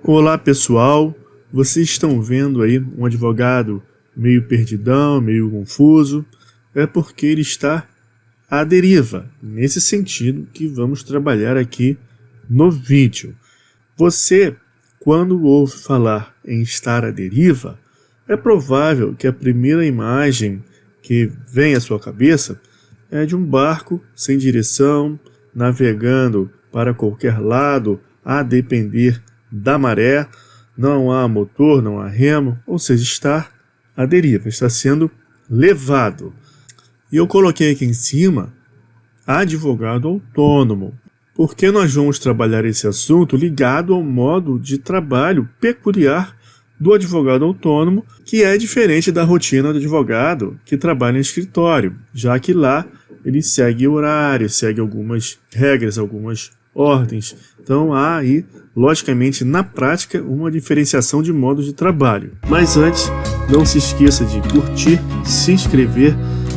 Olá pessoal, vocês estão vendo aí um advogado meio perdidão, meio confuso, é porque ele está à deriva, nesse sentido que vamos trabalhar aqui no vídeo. Você, quando ouve falar em estar à deriva, é provável que a primeira imagem que vem à sua cabeça é de um barco sem direção, navegando para qualquer lado, a depender da maré, não há motor, não há remo, ou seja, está à deriva, está sendo levado. E eu coloquei aqui em cima advogado autônomo, porque nós vamos trabalhar esse assunto ligado ao modo de trabalho peculiar do advogado autônomo, que é diferente da rotina do advogado que trabalha em escritório, já que lá ele segue horário, segue algumas regras, algumas ordens. Então há aí, logicamente, na prática, uma diferenciação de modos de trabalho. Mas antes, não se esqueça de curtir, se inscrever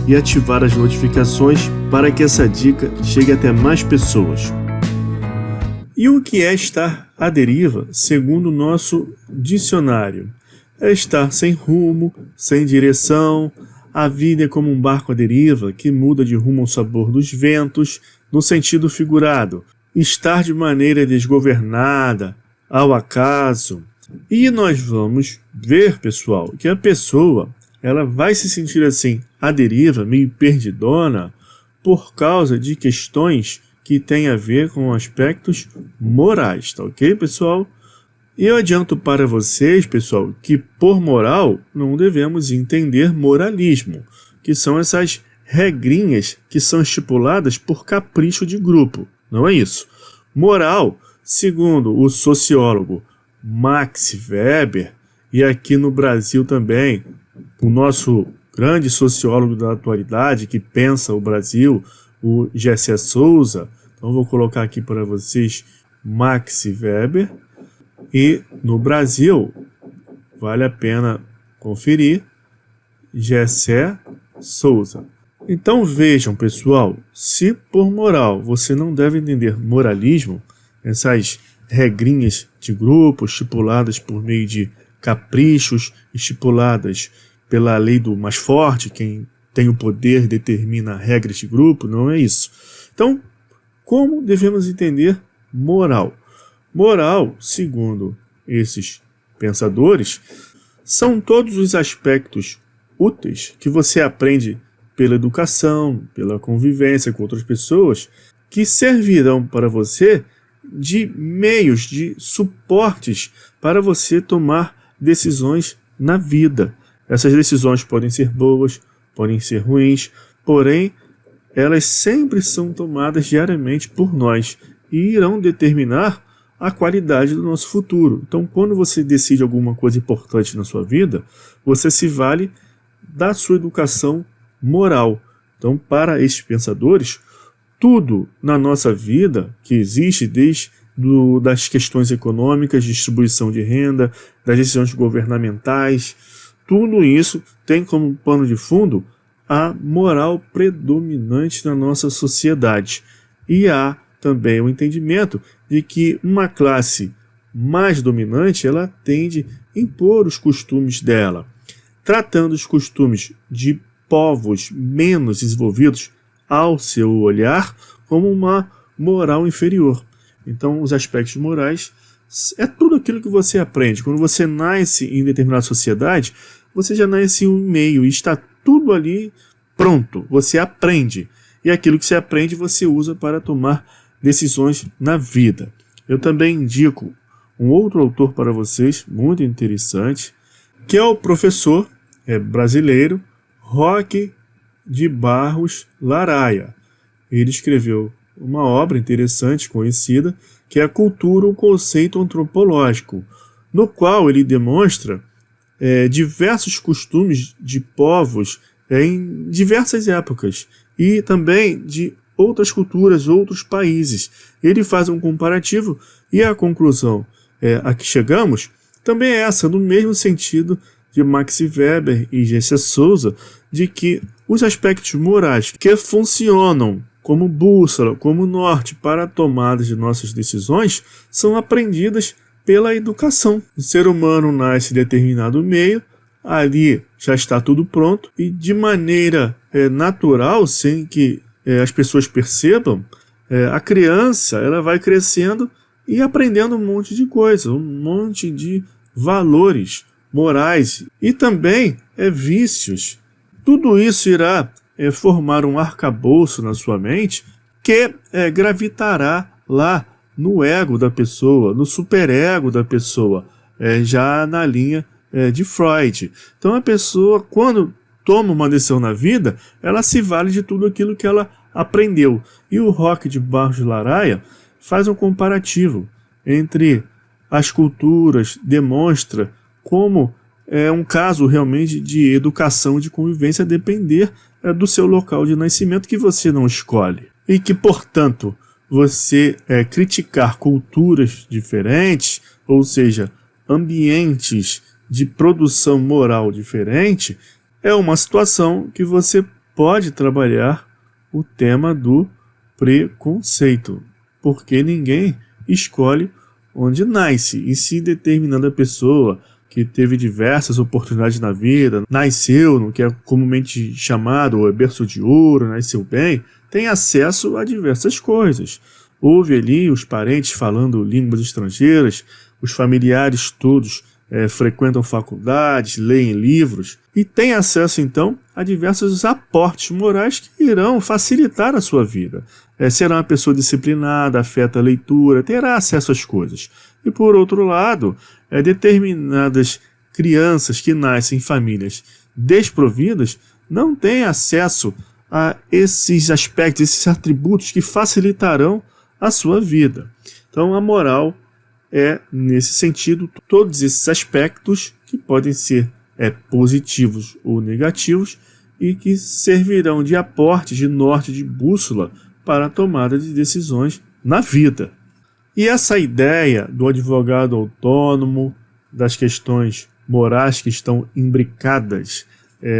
e ativar as notificações para que essa dica chegue até mais pessoas. E o que é estar à deriva, segundo o nosso dicionário? É estar sem rumo, sem direção. A vida é como um barco à deriva que muda de rumo ao sabor dos ventos, no sentido figurado. Estar de maneira desgovernada, ao acaso. E nós vamos ver, pessoal, que a pessoa ela vai se sentir assim, à deriva, meio perdidona, por causa de questões que têm a ver com aspectos morais, tá ok, pessoal? E eu adianto para vocês, pessoal, que por moral não devemos entender moralismo, que são essas regrinhas que são estipuladas por capricho de grupo. Não é isso. Moral, segundo o sociólogo Max Weber, e aqui no Brasil também, o nosso grande sociólogo da atualidade que pensa o Brasil, o Gessé Souza. Então vou colocar aqui para vocês Max Weber. E no Brasil, vale a pena conferir, Gessé Souza. Então vejam, pessoal, se por moral você não deve entender moralismo, essas regrinhas de grupo estipuladas por meio de caprichos, estipuladas pela lei do mais forte, quem tem o poder determina regras de grupo, não é isso. Então, como devemos entender moral? Moral, segundo esses pensadores, são todos os aspectos úteis que você aprende pela educação, pela convivência com outras pessoas, que servirão para você de meios, de suportes para você tomar decisões na vida. Essas decisões podem ser boas, podem ser ruins, porém, elas sempre são tomadas diariamente por nós e irão determinar a qualidade do nosso futuro. Então, quando você decide alguma coisa importante na sua vida, você se vale da sua educação moral. Então, para estes pensadores, tudo na nossa vida que existe, desde das questões econômicas, distribuição de renda, das decisões governamentais, tudo isso tem como pano de fundo a moral predominante na nossa sociedade. E há também o entendimento de que uma classe mais dominante, ela tende a impor os costumes dela, tratando os costumes de povos menos desenvolvidos ao seu olhar como uma moral inferior. Então, os aspectos morais é tudo aquilo que você aprende. Quando você nasce em determinada sociedade, você já nasce em um meio e está tudo ali pronto. Você aprende. E aquilo que você aprende, você usa para tomar decisões na vida. Eu também indico um outro autor para vocês, muito interessante, que é o professor brasileiro Roque de Barros Laraia. Ele escreveu uma obra interessante, conhecida, que é a Cultura, um conceito antropológico, no qual ele demonstra diversos costumes de povos em diversas épocas e também de outras culturas, outros países. Ele faz um comparativo e a conclusão a que chegamos também é essa, no mesmo sentido de Max Weber e Gessé Souza, de que os aspectos morais que funcionam como bússola, como norte para a tomada de nossas decisões, são aprendidas pela educação. O ser humano nasce em determinado meio, ali já está tudo pronto, e de maneira natural, sem que as pessoas percebam, a criança ela vai crescendo e aprendendo um monte de coisa, um monte de valores morais e também vícios. Tudo isso irá formar um arcabouço na sua mente que gravitará lá no ego da pessoa, no superego da pessoa, já na linha de Freud. Então a pessoa, quando toma uma decisão na vida, ela se vale de tudo aquilo que ela aprendeu. E o Roque de Barros de Laraia faz um comparativo entre as culturas, demonstra como é um caso realmente de educação, de convivência, depender do seu local de nascimento, que você não escolhe. E que, portanto, você criticar culturas diferentes, ou seja, ambientes de produção moral diferente, é uma situação que você pode trabalhar o tema do preconceito, porque ninguém escolhe onde nasce. E se determinada pessoa que teve diversas oportunidades na vida, nasceu no que é comumente chamado o berço de ouro, nasceu bem, tem acesso a diversas coisas. Ouve ali os parentes falando línguas estrangeiras, os familiares todos frequentam faculdades, leem livros e tem acesso então a diversos aportes morais que irão facilitar a sua vida. Será uma pessoa disciplinada, afeta a leitura, terá acesso às coisas. E por outro lado, determinadas crianças que nascem em famílias desprovidas não têm acesso a esses aspectos, esses atributos que facilitarão a sua vida. Então a moral nesse sentido, todos esses aspectos que podem ser positivos ou negativos e que servirão de aporte, de norte, de bússola para a tomada de decisões na vida. E essa ideia do advogado autônomo, das questões morais que estão imbricadas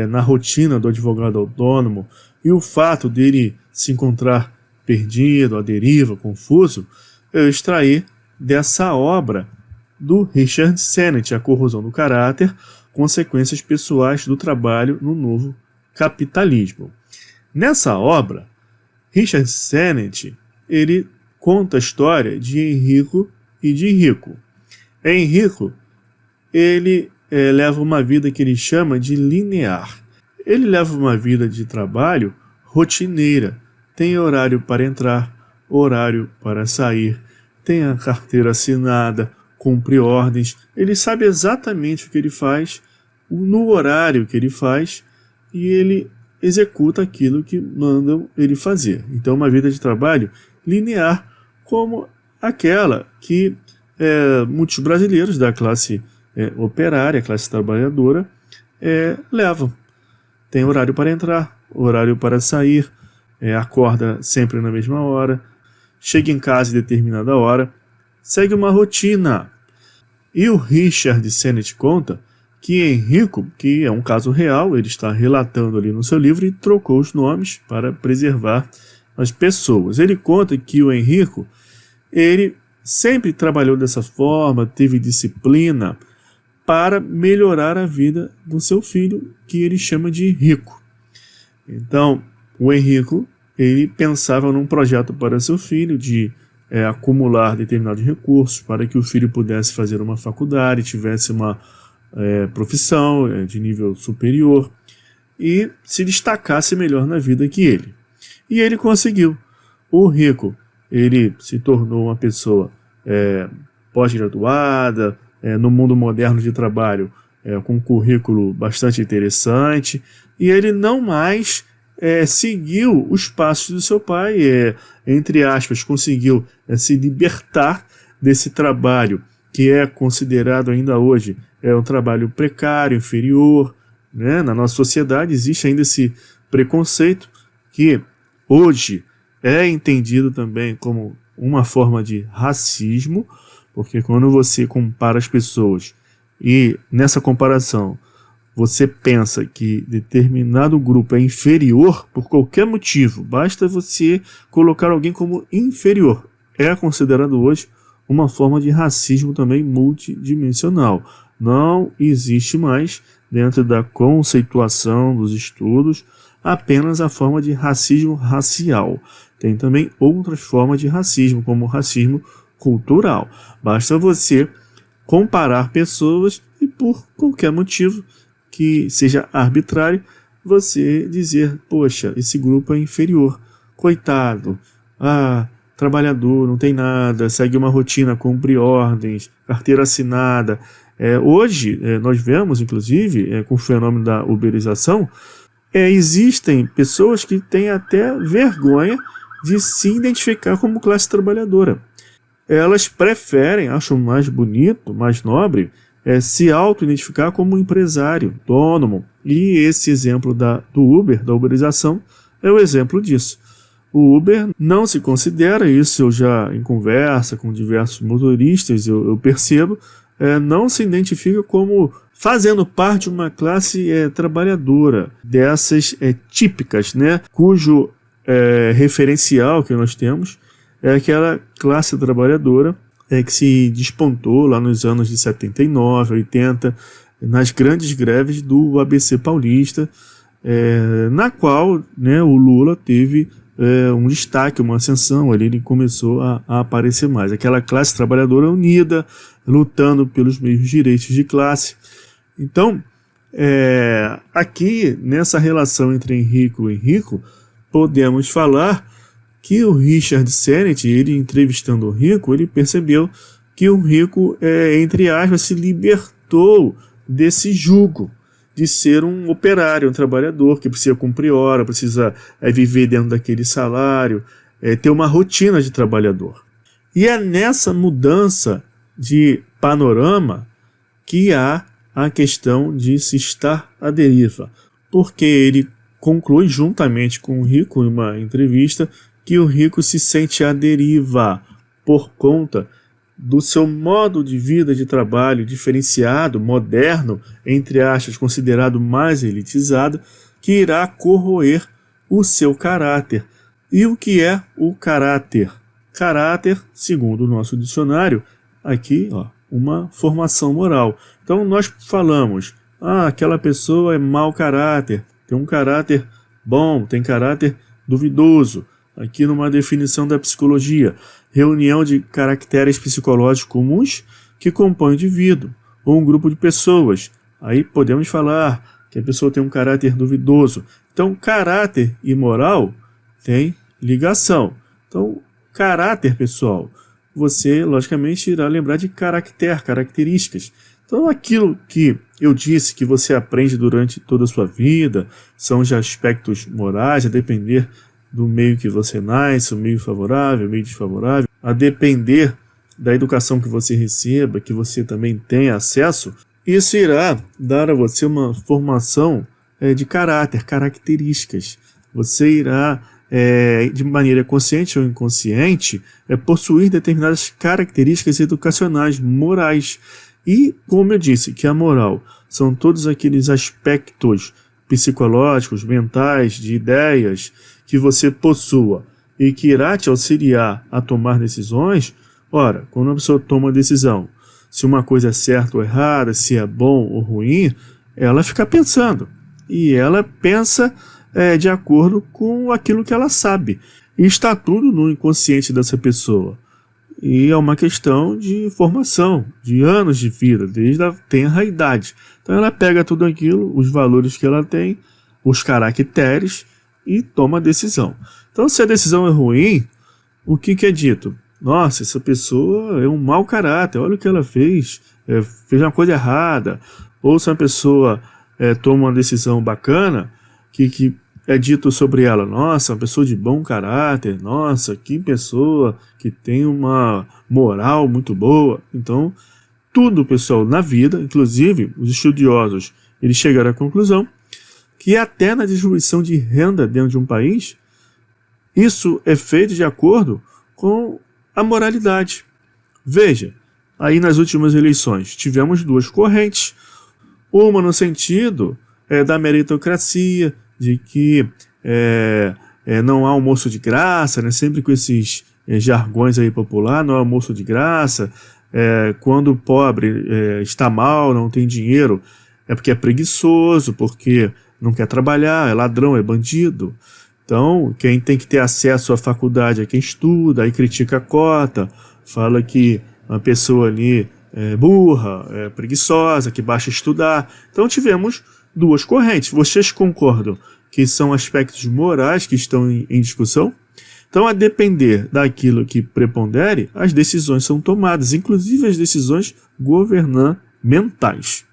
na rotina do advogado autônomo e o fato dele se encontrar perdido, à deriva, confuso, eu extraí dessa obra do Richard Sennett, A Corrosão do Caráter, Consequências Pessoais do Trabalho no Novo Capitalismo. Nessa obra, Richard Sennett ele conta a história de Henrico e de Rico. Henrico ele leva uma vida que ele chama de linear. Ele leva uma vida de trabalho rotineira, tem horário para entrar, horário para sair, tem a carteira assinada, cumpre ordens, ele sabe exatamente o que ele faz, no horário que ele faz, e ele executa aquilo que mandam ele fazer. Então, uma vida de trabalho linear, como aquela que muitos brasileiros da classe operária, classe trabalhadora, levam. Tem horário para entrar, horário para sair, acorda sempre na mesma hora, chega em casa em determinada hora, segue uma rotina. E o Richard Sennett conta que Henrico, que é um caso real, ele está relatando ali no seu livro e trocou os nomes para preservar as pessoas. Ele conta que o Henrico, ele sempre trabalhou dessa forma, teve disciplina para melhorar a vida do seu filho, que ele chama de Rico. Então, o Henrico ele pensava num projeto para seu filho de acumular determinados recursos para que o filho pudesse fazer uma faculdade, tivesse uma profissão de nível superior e se destacasse melhor na vida que ele. E ele conseguiu. O Rico ele se tornou uma pessoa pós-graduada, no mundo moderno de trabalho, com um currículo bastante interessante, e ele não mais seguiu os passos do seu pai, entre aspas, conseguiu se libertar desse trabalho que é considerado ainda hoje um trabalho precário, inferior, né? Na nossa sociedade existe ainda esse preconceito que hoje é entendido também como uma forma de racismo, porque quando você compara as pessoas e nessa comparação você pensa que determinado grupo é inferior por qualquer motivo, basta você colocar alguém como inferior, é considerado hoje uma forma de racismo também multidimensional. Não existe mais, dentro da conceituação dos estudos, apenas a forma de racismo racial. Tem também outras formas de racismo, como o racismo cultural. Basta você comparar pessoas e, por qualquer motivo que seja arbitrário, você dizer, poxa, esse grupo é inferior, coitado, trabalhador, não tem nada, segue uma rotina, cumpre ordens, carteira assinada. Hoje, nós vemos, inclusive, com o fenômeno da uberização, existem pessoas que têm até vergonha de se identificar como classe trabalhadora. Elas preferem, acham mais bonito, mais nobre, se auto-identificar como empresário, autônomo. E esse exemplo do Uber, da uberização, é o exemplo disso. O Uber não se considera, isso eu já em conversa com diversos motoristas eu percebo, não se identifica como fazendo parte de uma classe trabalhadora, dessas típicas, né, cujo referencial que nós temos é aquela classe trabalhadora que se despontou lá nos anos de 79, 80, nas grandes greves do ABC Paulista, na qual, né, o Lula teve um destaque, uma ascensão, ali ele começou a aparecer mais. Aquela classe trabalhadora unida, lutando pelos mesmos direitos de classe. Então, aqui, nessa relação entre Enrico e Rico, podemos falar que o Richard Sennett, ele entrevistando o Rico, ele percebeu que o Rico, entre aspas, se libertou desse jugo de ser um operário, um trabalhador que precisa cumprir hora, precisa viver dentro daquele salário, ter uma rotina de trabalhador. E é nessa mudança de panorama que há a questão de se estar à deriva, porque ele conclui juntamente com o Rico em uma entrevista que o Rico se sente à deriva por conta do seu modo de vida de trabalho diferenciado, moderno, entre aspas, considerado mais elitizado, que irá corroer o seu caráter. E o que é o caráter? Caráter, segundo o nosso dicionário, aqui, uma formação moral. Então nós falamos, aquela pessoa é mau caráter, tem um caráter bom, tem caráter duvidoso. Aqui numa definição da psicologia, reunião de caracteres psicológicos comuns que compõem o indivíduo, ou um grupo de pessoas. Aí podemos falar que a pessoa tem um caráter duvidoso. Então, caráter e moral têm ligação. Então, caráter, pessoal, você, logicamente, irá lembrar de características. Então, aquilo que eu disse que você aprende durante toda a sua vida, são os aspectos morais, a depender do meio que você nasce, o meio favorável, o meio desfavorável, a depender da educação que você receba, que você também tenha acesso, isso irá dar a você uma formação de caráter, características. Você irá, de maneira consciente ou inconsciente, possuir determinadas características educacionais, morais. E, como eu disse, que a moral são todos aqueles aspectos psicológicos, mentais, de ideias que você possua e que irá te auxiliar a tomar decisões. Ora, quando uma pessoa toma uma decisão, se uma coisa é certa ou errada, se é bom ou ruim, ela fica pensando. E ela pensa de acordo com aquilo que ela sabe. E está tudo no inconsciente dessa pessoa. E é uma questão de formação, de anos de vida, desde a tenra idade. Então ela pega tudo aquilo, os valores que ela tem, os caracteres, e toma a decisão. Então, se a decisão é ruim, o que é dito? Nossa, essa pessoa é um mau caráter, olha o que ela fez, fez uma coisa errada. Ou se uma pessoa toma uma decisão bacana, que é dito sobre ela, nossa, uma pessoa de bom caráter, nossa, que pessoa que tem uma moral muito boa. Então, tudo, pessoal, na vida, inclusive os estudiosos, eles chegaram à conclusão que até na distribuição de renda dentro de um país, isso é feito de acordo com a moralidade. Veja, aí nas últimas eleições tivemos duas correntes, uma no sentido da meritocracia, de que não há almoço de graça, né? Sempre com esses jargões aí popular, não é almoço de graça, quando o pobre está mal, não tem dinheiro, é porque é preguiçoso, porque não quer trabalhar, é ladrão, é bandido. Então, quem tem que ter acesso à faculdade é quem estuda, aí critica a cota, fala que uma pessoa ali é burra, é preguiçosa, que basta estudar. Então tivemos duas correntes. Vocês concordam que são aspectos morais que estão em discussão? Então, a depender daquilo que prepondere, as decisões são tomadas, inclusive as decisões governamentais.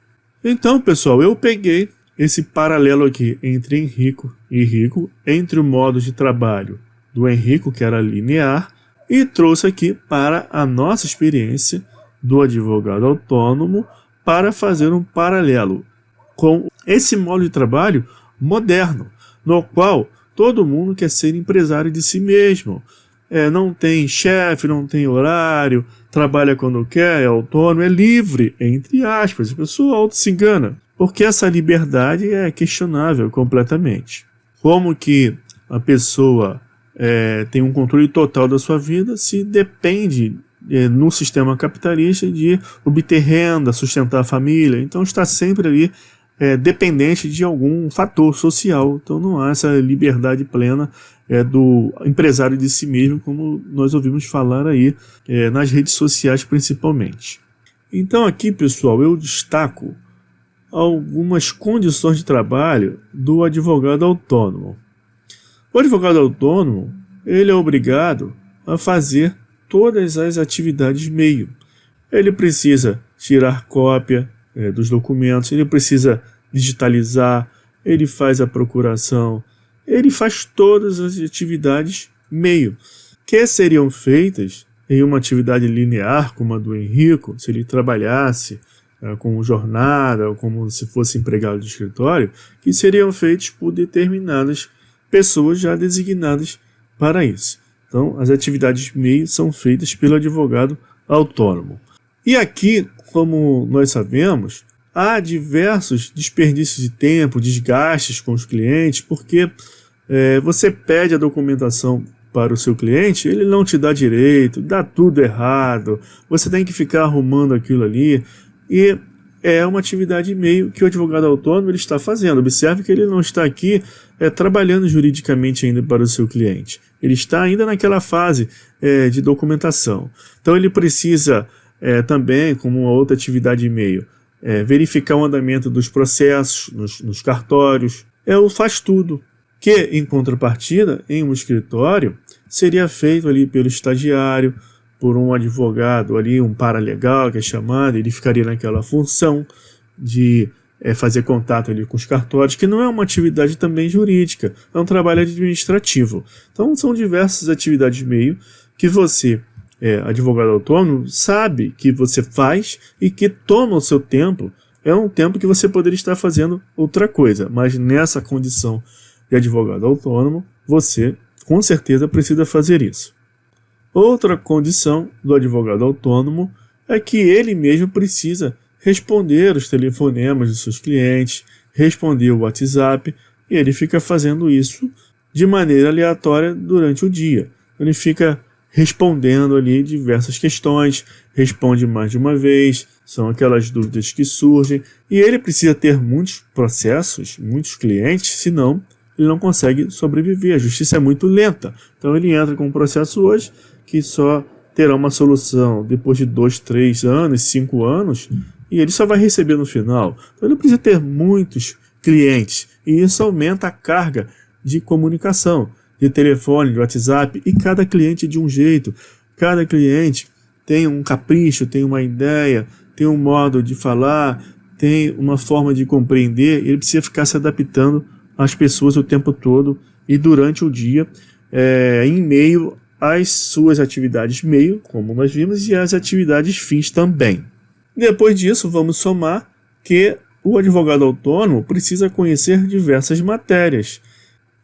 Então, pessoal, eu peguei esse paralelo aqui entre Henrico e Rico, entre o modo de trabalho do Henrico, que era linear, e trouxe aqui para a nossa experiência do advogado autônomo para fazer um paralelo com esse modo de trabalho moderno, no qual todo mundo quer ser empresário de si mesmo. Não tem chefe, não tem horário, trabalha quando quer, é autônomo, é livre, entre aspas. A pessoa auto se engana, porque essa liberdade é questionável completamente. Como que a pessoa tem um controle total da sua vida se depende no sistema capitalista de obter renda, sustentar a família, então está sempre ali dependente de algum fator social. Então não há essa liberdade plena do empresário de si mesmo, como nós ouvimos falar aí nas redes sociais principalmente. Então aqui, pessoal, eu destaco algumas condições de trabalho do advogado autônomo. O advogado autônomo, ele é obrigado a fazer todas as atividades meio. Ele precisa tirar cópia dos documentos, ele precisa digitalizar, ele faz a procuração, ele faz todas as atividades meio, que seriam feitas em uma atividade linear, como a do Henrico, se ele trabalhasse com jornada, ou como se fosse empregado de escritório, que seriam feitos por determinadas pessoas já designadas para isso. Então, as atividades meio são feitas pelo advogado autônomo. E aqui, como nós sabemos, há diversos desperdícios de tempo, desgastes com os clientes, porque você pede a documentação para o seu cliente, ele não te dá direito, dá tudo errado, você tem que ficar arrumando aquilo ali, e é uma atividade meio que o advogado autônomo ele está fazendo. Observe que ele não está aqui trabalhando juridicamente ainda para o seu cliente. Ele está ainda naquela fase de documentação. Então ele precisa também, como uma outra atividade meio, verificar o andamento dos processos nos cartórios. Faz tudo. Que, em contrapartida, em um escritório, seria feito ali pelo estagiário, por um advogado ali, um paralegal que é chamado, ele ficaria naquela função de fazer contato ali com os cartórios, que não é uma atividade também jurídica, é um trabalho administrativo. Então são diversas atividades meio que você, advogado autônomo, sabe que você faz e que toma o seu tempo. É um tempo que você poderia estar fazendo outra coisa, mas nessa condição de advogado autônomo, você com certeza precisa fazer isso. Outra condição do advogado autônomo é que ele mesmo precisa responder os telefonemas dos seus clientes, responder o WhatsApp, e ele fica fazendo isso de maneira aleatória durante o dia. Ele fica respondendo ali diversas questões, responde mais de uma vez, são aquelas dúvidas que surgem, e ele precisa ter muitos processos, muitos clientes, senão ele não consegue sobreviver. A justiça é muito lenta. Então ele entra com um processo hoje que só terá uma solução depois de 2, 3 anos, 5 anos, e ele só vai receber no final. Então ele precisa ter muitos clientes, e isso aumenta a carga de comunicação, de telefone, de WhatsApp, e cada cliente de um jeito. Cada cliente tem um capricho, tem uma ideia, tem um modo de falar, tem uma forma de compreender, e ele precisa ficar se adaptando às pessoas o tempo todo e durante o dia, em meio às suas atividades meio, como nós vimos, e às atividades fins também. Depois disso, vamos somar que o advogado autônomo precisa conhecer diversas matérias.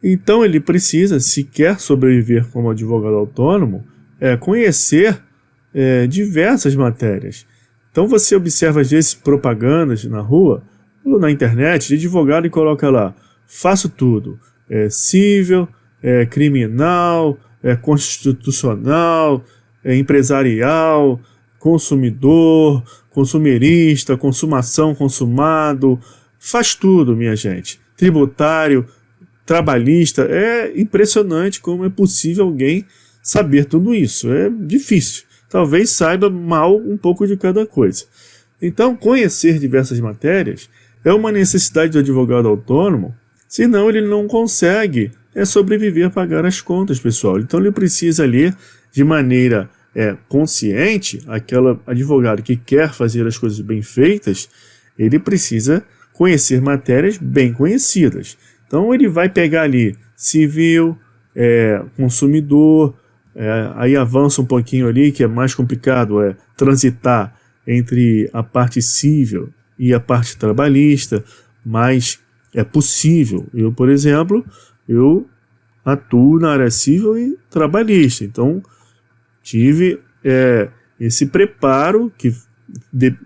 Então ele precisa, se quer sobreviver como advogado autônomo, conhecer diversas matérias. Então você observa às vezes propagandas na rua ou na internet de advogado e coloca lá: faço tudo, civil, criminal, constitucional, empresarial, consumidor, consumerista, consumação, consumado, faz tudo, minha gente. Tributário, trabalhista, é impressionante como é possível alguém saber tudo isso. É difícil. Talvez saiba mal um pouco de cada coisa. Então, conhecer diversas matérias é uma necessidade do advogado autônomo, senão ele não consegue sobreviver a pagar as contas, pessoal. Então, ele precisa ler de maneira consciente. Aquele advogado que quer fazer as coisas bem feitas, ele precisa conhecer matérias bem conhecidas. Então, ele vai pegar ali civil, consumidor, aí avança um pouquinho ali, que é mais complicado, transitar entre a parte civil e a parte trabalhista, mas é possível. Eu, por exemplo, eu atuo na área civil e trabalhista, então tive esse preparo que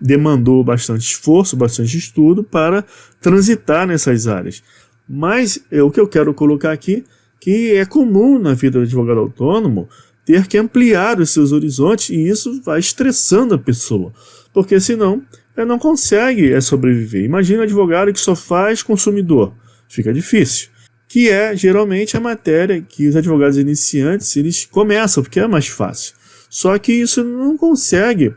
demandou bastante esforço, bastante estudo para transitar nessas áreas. Mas o que eu quero colocar aqui, que é comum na vida do advogado autônomo ter que ampliar os seus horizontes, e isso vai estressando a pessoa, porque senão não consegue sobreviver. Imagina um advogado que só faz consumidor, fica difícil, que é geralmente a matéria que os advogados iniciantes eles começam, porque é mais fácil. Só que isso não consegue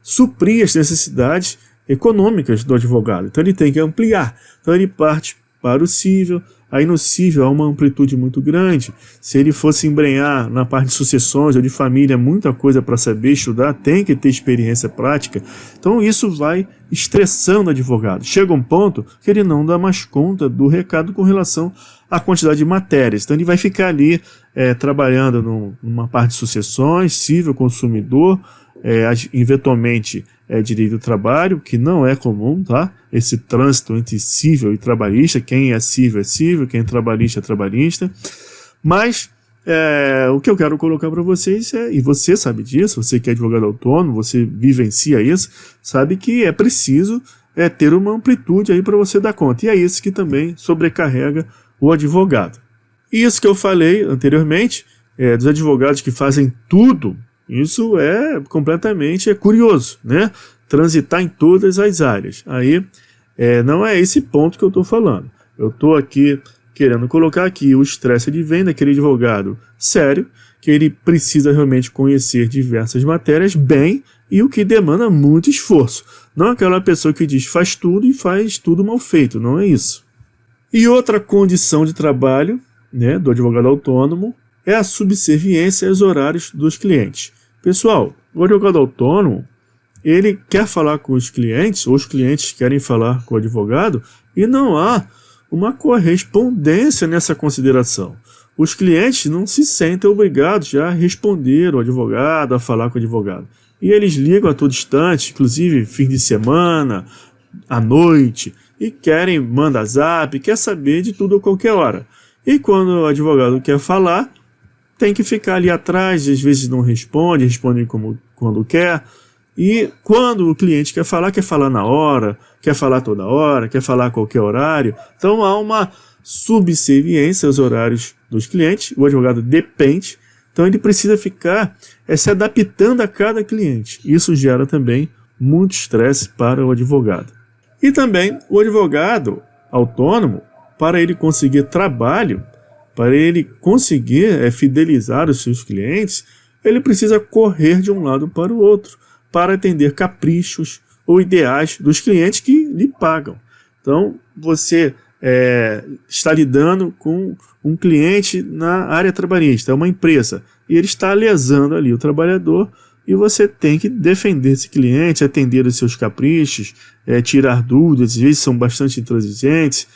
suprir as necessidades econômicas do advogado, então ele tem que ampliar. Então ele parte para o cível. Aí no cível há uma amplitude muito grande. Se ele fosse embrenhar na parte de sucessões ou de família, muita coisa para saber estudar, tem que ter experiência prática. Então isso vai estressando o advogado. Chega um ponto que ele não dá mais conta do recado com relação à quantidade de matérias. Então ele vai ficar ali trabalhando numa parte de sucessões, cível, consumidor, eventualmente direito do trabalho, que não é comum, tá? Esse trânsito entre cível e trabalhista, quem é cível, quem é trabalhista. Mas o que eu quero colocar para vocês e você sabe disso, você que é advogado autônomo, você vivencia isso, sabe que é preciso ter uma amplitude aí para você dar conta. E é isso que também sobrecarrega o advogado. E isso que eu falei anteriormente, dos advogados que fazem tudo, isso é completamente curioso, né? Transitar em todas as áreas. Aí não é esse ponto que eu estou falando. Eu estou aqui querendo colocar aqui o estresse de venda daquele advogado sério, que ele precisa realmente conhecer diversas matérias bem e o que demanda muito esforço. Não aquela pessoa que diz faz tudo e faz tudo mal feito, não é isso. E outra condição de trabalho, né, do advogado autônomo é a subserviência aos horários dos clientes. Pessoal, o advogado autônomo, ele quer falar com os clientes, ou os clientes querem falar com o advogado, e não há uma correspondência nessa consideração. Os clientes não se sentem obrigados a responder ao advogado, a falar com o advogado. E eles ligam a todo instante, inclusive fim de semana, à noite, e querem mandar zap, quer saber de tudo a qualquer hora. E quando o advogado quer falar, tem que ficar ali atrás, às vezes não responde quando quer. E quando o cliente quer falar na hora, quer falar toda hora, quer falar a qualquer horário. Então há uma subserviência aos horários dos clientes, o advogado depende, então ele precisa ficar se adaptando a cada cliente. Isso gera também muito estresse para o advogado. E também o advogado autônomo, para ele conseguir trabalho, para ele conseguir fidelizar os seus clientes, ele precisa correr de um lado para o outro, para atender caprichos ou ideais dos clientes que lhe pagam. Então, você está lidando com um cliente na área trabalhista, é uma empresa, e ele está lesando ali o trabalhador, e você tem que defender esse cliente, atender os seus caprichos, tirar dúvidas, às vezes são bastante intransigentes.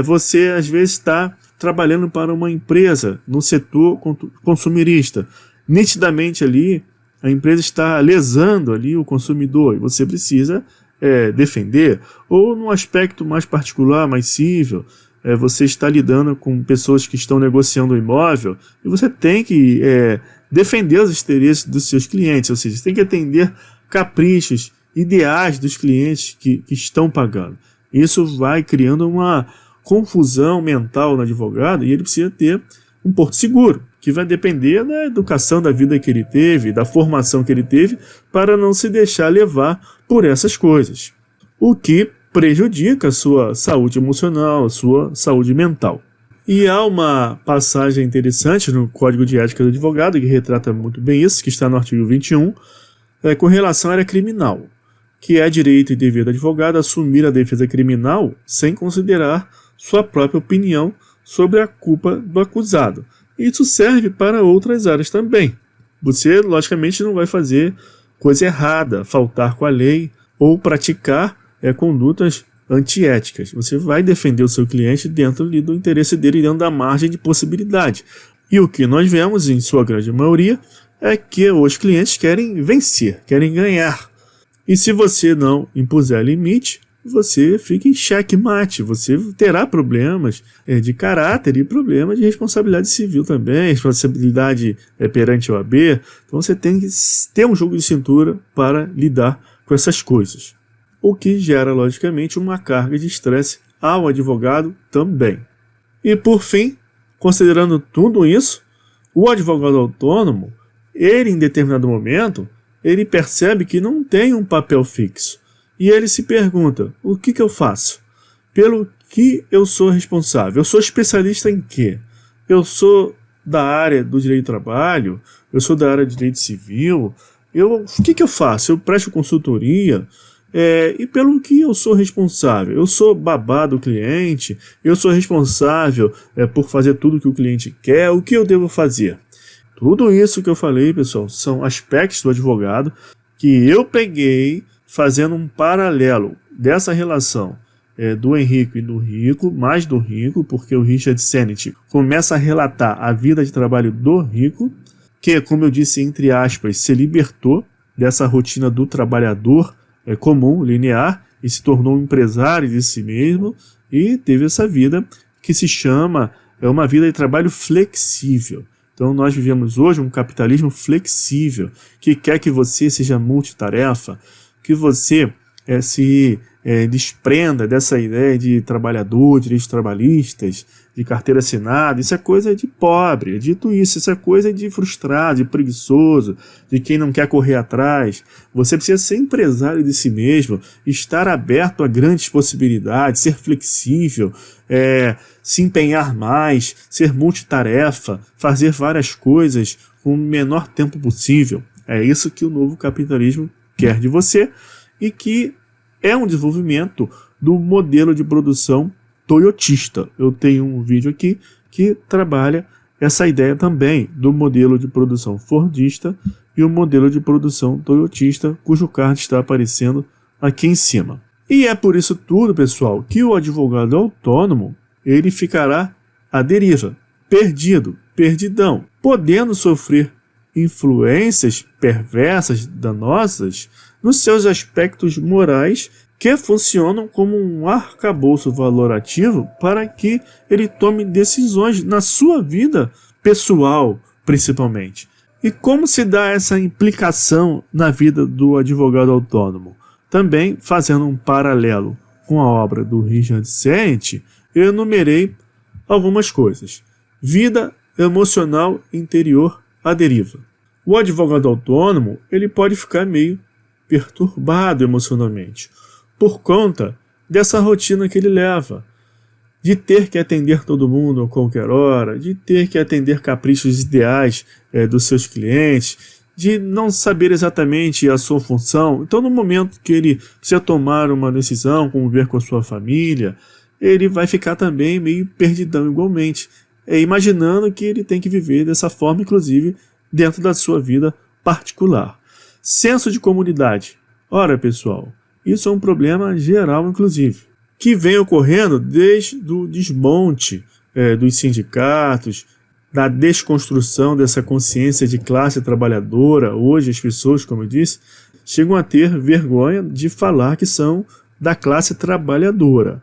Você, às vezes, está trabalhando para uma empresa no setor consumerista. Nitidamente ali, a empresa está lesando ali o consumidor, e você precisa defender. Ou num aspecto mais particular, mais cível, você está lidando com pessoas que estão negociando o imóvel, e você tem que defender os interesses dos seus clientes, ou seja, você tem que atender caprichos, ideais dos clientes que estão pagando. Isso vai criando uma confusão mental no advogado, e ele precisa ter um porto seguro. que vai depender da educação, da vida que ele teve, da formação que ele teve, para não se deixar levar por essas coisas, o que prejudica a sua saúde emocional, a sua saúde mental. E há uma passagem interessante no Código de Ética do Advogado que retrata muito bem isso, que está no artigo 21, com relação à área criminal, que é direito e dever do advogado assumir a defesa criminal sem considerar sua própria opinião sobre a culpa do acusado. Isso serve para outras áreas também. Você, logicamente, não vai fazer coisa errada, faltar com a lei ou praticar condutas antiéticas. Você vai defender o seu cliente dentro do interesse dele, dentro da margem de possibilidade. E o que nós vemos, em sua grande maioria, é que os clientes querem vencer, querem ganhar. E se você não impuser limite, você fica em xeque-mate, você terá problemas de caráter e problemas de responsabilidade civil também, responsabilidade perante a OAB. Então você tem que ter um jogo de cintura para lidar com essas coisas, o que gera, logicamente, uma carga de estresse ao advogado também. E por fim, considerando tudo isso, o advogado autônomo, ele em determinado momento, ele percebe que não tem um papel fixo. E ele se pergunta, o que eu faço? Pelo que eu sou responsável? Eu sou especialista em quê? Eu sou da área do direito do trabalho? Eu sou da área de direito civil? O que eu faço? Eu presto consultoria? E pelo que eu sou responsável? Eu sou babá do cliente? Eu sou responsável por fazer tudo que o cliente quer? O que eu devo fazer? Tudo isso que eu falei, pessoal, são aspectos do advogado que eu peguei fazendo um paralelo dessa relação do Henrico e do Rico, mais do Rico, porque o Richard Sennett começa a relatar a vida de trabalho do Rico, que, como eu disse, entre aspas, se libertou dessa rotina do trabalhador comum, linear, e se tornou um empresário de si mesmo, e teve essa vida que se chama uma vida de trabalho flexível. Então nós vivemos hoje um capitalismo flexível, que quer que você seja multitarefa, que você se desprenda dessa ideia de trabalhador, direitos trabalhistas, de carteira assinada. Isso é coisa de pobre, dito isso é coisa de frustrado, de preguiçoso, de quem não quer correr atrás. Você precisa ser empresário de si mesmo, estar aberto a grandes possibilidades, ser flexível, se empenhar mais, ser multitarefa, fazer várias coisas com o menor tempo possível. É isso que o novo capitalismo quer de você e que é um desenvolvimento do modelo de produção toyotista. Eu tenho um vídeo aqui que trabalha essa ideia também do modelo de produção fordista e o modelo de produção toyotista, cujo card está aparecendo aqui em cima. E é por isso tudo, pessoal, que o advogado autônomo ele ficará à deriva, perdido, perdidão, podendo sofrer influências perversas, danosas, nos seus aspectos morais que funcionam como um arcabouço valorativo para que ele tome decisões na sua vida pessoal, principalmente. E como se dá essa implicação na vida do advogado autônomo? Também, fazendo um paralelo com a obra do Richard Sennett, eu enumerei algumas coisas. Vida emocional interior à deriva. O advogado autônomo ele pode ficar meio perturbado emocionalmente, por conta dessa rotina que ele leva, de ter que atender todo mundo a qualquer hora, de ter que atender caprichos ideais dos seus clientes, de não saber exatamente a sua função. Então, no momento que ele precisa tomar uma decisão, conviver com a sua família, ele vai ficar também meio perdidão igualmente, imaginando que ele tem que viver dessa forma, inclusive, dentro da sua vida particular. Senso de comunidade. Ora, pessoal, isso é um problema geral, inclusive, que vem ocorrendo desde o desmonte dos sindicatos, da desconstrução dessa consciência de classe trabalhadora. Hoje as pessoas, como eu disse, chegam a ter vergonha de falar que são da classe trabalhadora.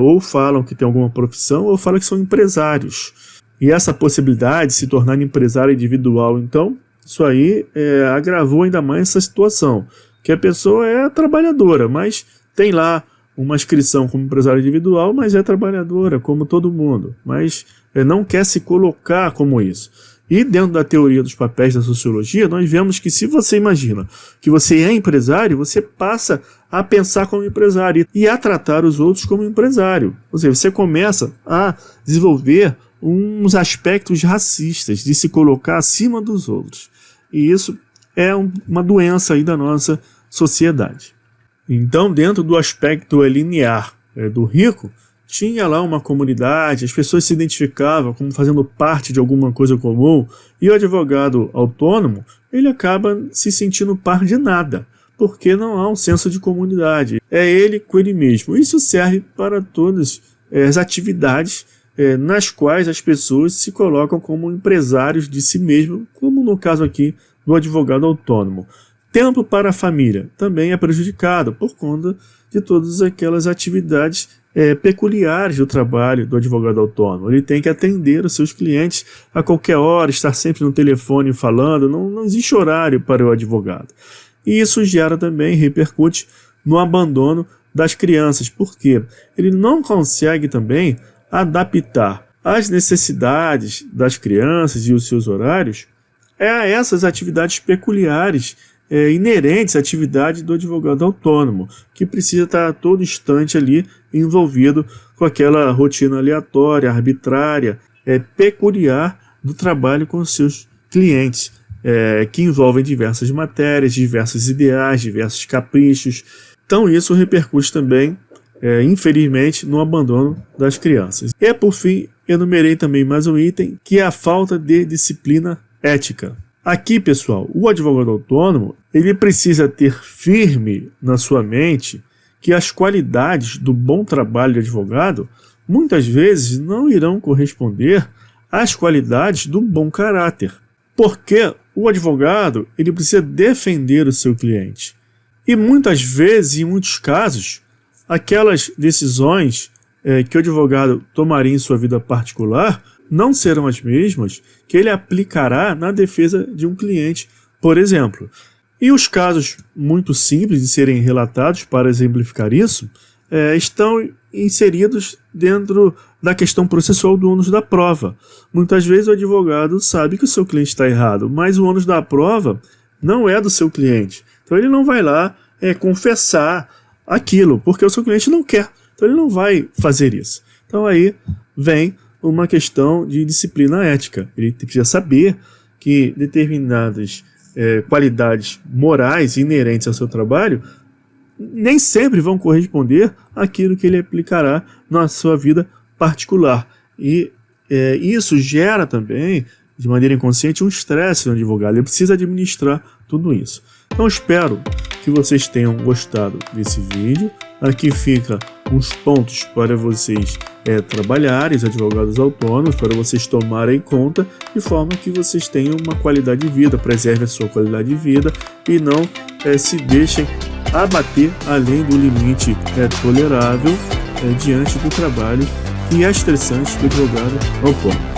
Ou falam que tem alguma profissão, ou falam que são empresários. E essa possibilidade de se tornar empresário individual, então, isso aí agravou ainda mais essa situação, que a pessoa é trabalhadora, mas tem lá uma inscrição como empresário individual, mas é trabalhadora, como todo mundo, mas não quer se colocar como isso. E dentro da teoria dos papéis da sociologia, nós vemos que se você imagina que você é empresário, você passa a pensar como empresário e a tratar os outros como empresário. Ou seja, você começa a desenvolver uns aspectos racistas, de se colocar acima dos outros. E isso é uma doença aí da nossa sociedade. Então, dentro do aspecto linear do rico, tinha lá uma comunidade, as pessoas se identificavam como fazendo parte de alguma coisa comum, e o advogado autônomo, ele acaba se sentindo par de nada, porque não há um senso de comunidade. É ele com ele mesmo. Isso serve para todas as atividades nas quais as pessoas se colocam como empresários de si mesmo, como no caso aqui do advogado autônomo. Tempo para a família também é prejudicado por conta de todas aquelas atividades peculiares do trabalho do advogado autônomo. Ele tem que atender os seus clientes a qualquer hora, estar sempre no telefone falando, não existe horário para o advogado. E isso gera também, repercute no abandono das crianças, porque ele não consegue também adaptar as necessidades das crianças e os seus horários a essas atividades peculiares inerentes à atividade do advogado autônomo, que precisa estar a todo instante ali envolvido com aquela rotina aleatória, arbitrária, peculiar do trabalho com os seus clientes, que envolvem diversas matérias, diversos ideais, diversos caprichos. Então isso repercute também, infelizmente, no abandono das crianças. E por fim, enumerei também mais um item, que é a falta de disciplina ética. Aqui, pessoal, o advogado autônomo, ele precisa ter firme na sua mente que as qualidades do bom trabalho de advogado muitas vezes não irão corresponder às qualidades do bom caráter. Porque o advogado, ele precisa defender o seu cliente. E muitas vezes, em muitos casos, aquelas decisões que o advogado tomaria em sua vida particular não serão as mesmas que ele aplicará na defesa de um cliente, por exemplo. E os casos muito simples de serem relatados para exemplificar isso estão inseridos dentro da questão processual do ônus da prova. Muitas vezes o advogado sabe que o seu cliente está errado, mas o ônus da prova não é do seu cliente. Então ele não vai lá confessar aquilo, porque o seu cliente não quer. Então ele não vai fazer isso. Então aí vem uma questão de disciplina ética. Ele precisa saber que determinadas qualidades morais inerentes ao seu trabalho nem sempre vão corresponder àquilo que ele aplicará na sua vida particular. E isso gera também, de maneira inconsciente, um estresse no advogado. Ele precisa administrar tudo isso. Então espero que vocês tenham gostado desse vídeo. Aqui fica uns pontos para vocês trabalharem, os advogados autônomos, para vocês tomarem conta, de forma que vocês tenham uma qualidade de vida, preserve a sua qualidade de vida e não se deixem abater além do limite tolerável diante do trabalho que é estressante do advogado autônomo.